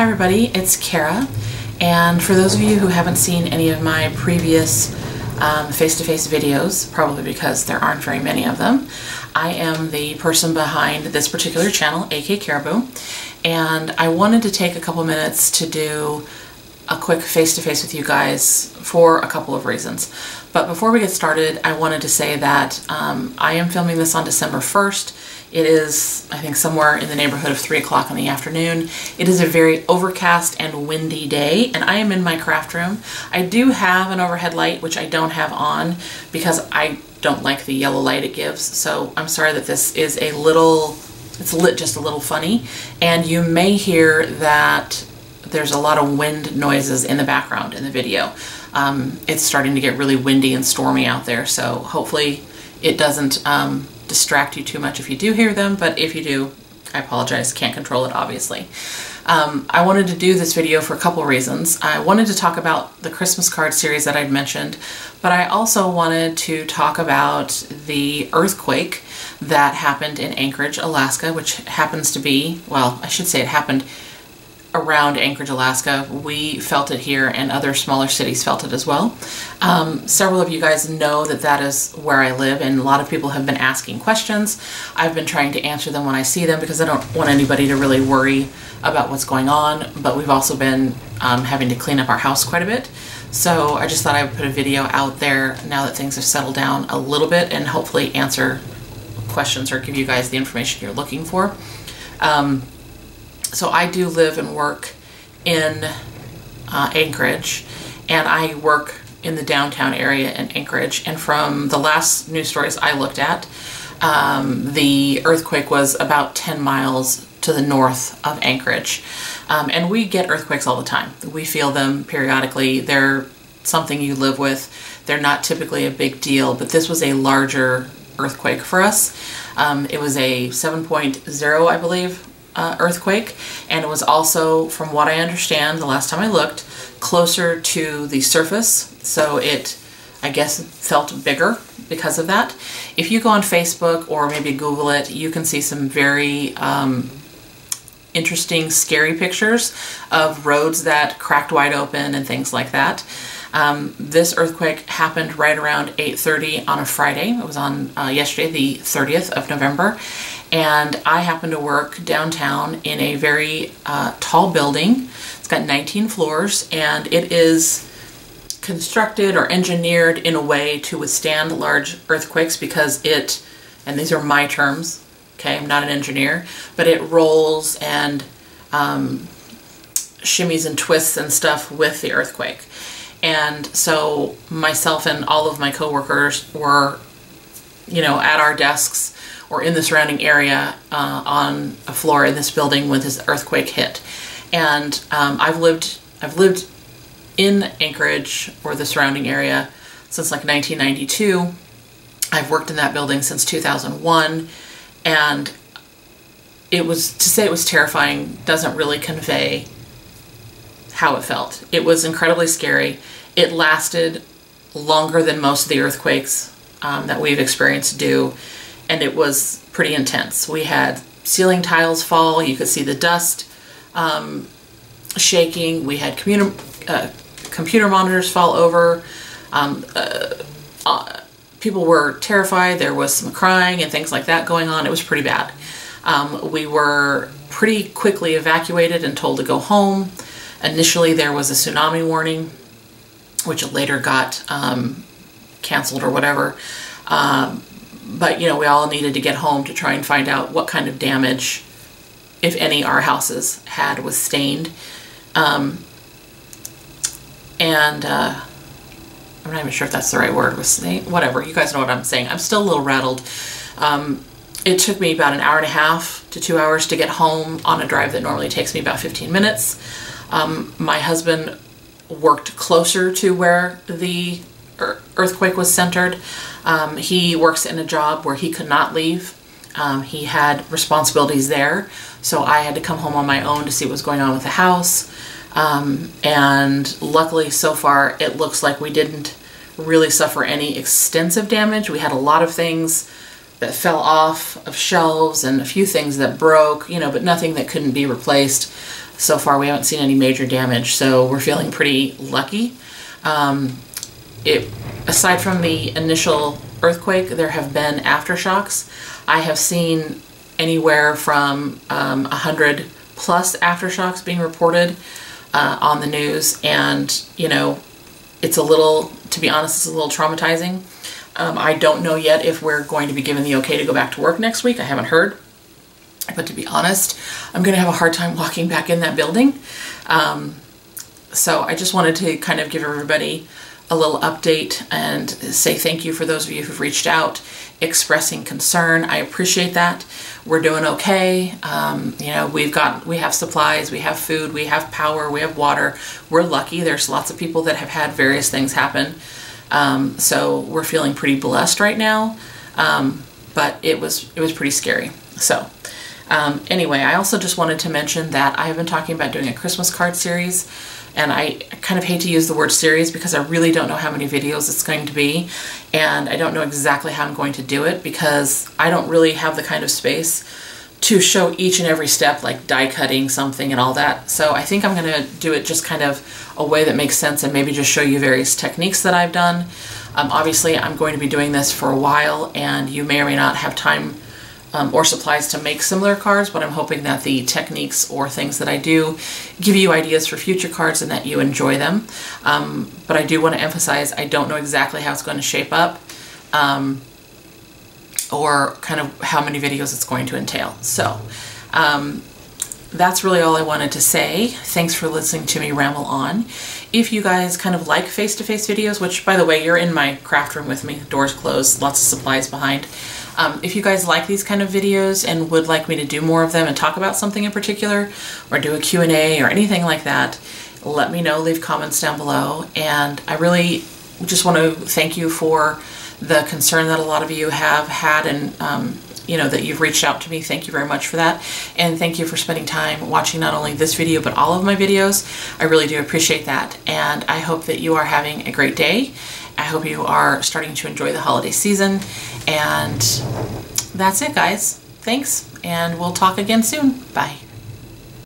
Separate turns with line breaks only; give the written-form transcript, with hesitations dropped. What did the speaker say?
Hi everybody, it's Kara, and for those of you who haven't seen any of my previous face-to-face videos, probably because there aren't very many of them, I am the person behind this particular channel, AK Caribou, and I wanted to take a couple minutes to do a quick face-to-face with you guys for a couple of reasons. But before we get started, I wanted to say that I am filming this on December 1st. It is, I think, somewhere in the neighborhood of 3 o'clock in the afternoon. It is a very overcast and windy day, and I am in my craft room. I do have an overhead light, which I don't have on because I don't like the yellow light it gives. So I'm sorry that this is a little, it's lit just a little funny. And you may hear that there's a lot of wind noises in the background in the video. It's starting to get really windy and stormy out there, so hopefully it doesn't distract you too much if you do hear them, but if you do, I apologize, can't control it obviously. I wanted to do this video for a couple reasons. I wanted to talk about the Christmas card series that I'd mentioned, but I also wanted to talk about the earthquake that happened in Anchorage, Alaska, which happens to be, well, I should say it happened around Anchorage, Alaska. We felt it here and other smaller cities felt it as well. Several of you guys know that that is where I live, and a lot of people have been asking questions. I've been trying to answer them when I see them because I don't want anybody to really worry about what's going on, but we've also been having to clean up our house quite a bit. So I just thought I would put a video out there now that things have settled down a little bit and hopefully answer questions or give you guys the information you're looking for. So I do live and work in Anchorage, and I work in the downtown area in Anchorage. And from the last news stories I looked at, the earthquake was about 10 miles to the north of Anchorage. And we get earthquakes all the time. We feel them periodically. They're something you live with. They're not typically a big deal, but this was a larger earthquake for us. It was a 7.0, I believe, earthquake, and it was also, from what I understand, the last time I looked, closer to the surface, so it, I guess, felt bigger because of that. If you go on Facebook or maybe Google it, you can see some very interesting, scary pictures of roads that cracked wide open and things like that. This earthquake happened right around 8:30 on a Friday. It was on yesterday, the 30th of November. And I happen to work downtown in a very tall building. It's got 19 floors, and it is constructed or engineered in a way to withstand large earthquakes because it, and these are my terms, okay, I'm not an engineer, but it rolls and shimmies and twists and stuff with the earthquake. And so myself and all of my coworkers were, you know, at our desks or in the surrounding area on a floor in this building when this earthquake hit. And I've lived in Anchorage or the surrounding area since like 1992. I've worked in that building since 2001, and it was, to say it was terrifying doesn't really convey how it felt. It was incredibly scary. It lasted longer than most of the earthquakes that we've experienced do, and it was pretty intense. We had ceiling tiles fall, you could see the dust shaking, we had computer monitors fall over, people were terrified, there was some crying and things like that going on. It was pretty bad. We were pretty quickly evacuated and told to go home. Initially there was a tsunami warning, which later got canceled or whatever. But, you know, we all needed to get home to try and find out what kind of damage, if any, our houses had sustained. I'm not even sure if that's the right word, whatever, you guys know what I'm saying. I'm still a little rattled. It took me about an hour and a half to 2 hours to get home on a drive that normally takes me about 15 minutes. My husband worked closer to where the earthquake was centered. He works in a job where he could not leave. He had responsibilities there, so I had to come home on my own to see what was going on with the house. And luckily, so far, it looks like we didn't really suffer any extensive damage. We had a lot of things that fell off of shelves and a few things that broke, you know, but nothing that couldn't be replaced. So far we haven't seen any major damage, so we're feeling pretty lucky. Aside from the initial earthquake, there have been aftershocks. I have seen anywhere from 100 plus aftershocks being reported on the news, and you know, it's a little, to be honest, it's a little traumatizing. I don't know yet if we're going to be given the okay to go back to work next week. I haven't heard, but to be honest, I'm going to have a hard time walking back in that building. So I just wanted to kind of give everybody a little update and say thank you for those of you who've reached out expressing concern. I appreciate that. We're doing okay. You know, we have supplies, we have food, we have power, we have water. We're lucky. There's lots of people that have had various things happen. So we're feeling pretty blessed right now. But it was pretty scary. So anyway, I also just wanted to mention that I have been talking about doing a Christmas card series. And I kind of hate to use the word series because I really don't know how many videos it's going to be, and I don't know exactly how I'm going to do it because I don't really have the kind of space to show each and every step, like die cutting something and all that. So I think I'm going to do it just kind of a way that makes sense and maybe just show you various techniques that I've done. Obviously I'm going to be doing this for a while, and you may or may not have time or supplies to make similar cards, but I'm hoping that the techniques or things that I do give you ideas for future cards and that you enjoy them. But I do want to emphasize I don't know exactly how it's going to shape up or kind of how many videos it's going to entail. So that's really all I wanted to say. Thanks for listening to me ramble on. If you guys kind of like face-to-face videos, which by the way, you're in my craft room with me, doors closed, lots of supplies behind. If you guys like these kind of videos and would like me to do more of them and talk about something in particular, or do a Q&A or anything like that, let me know, leave comments down below. And I really just want to thank you for the concern that a lot of you have had, and you know, that you've reached out to me. Thank you very much for that. And thank you for spending time watching not only this video, but all of my videos. I really do appreciate that. And I hope that you are having a great day. I hope you are starting to enjoy the holiday season. And that's it, guys. Thanks, and we'll talk again soon. Bye.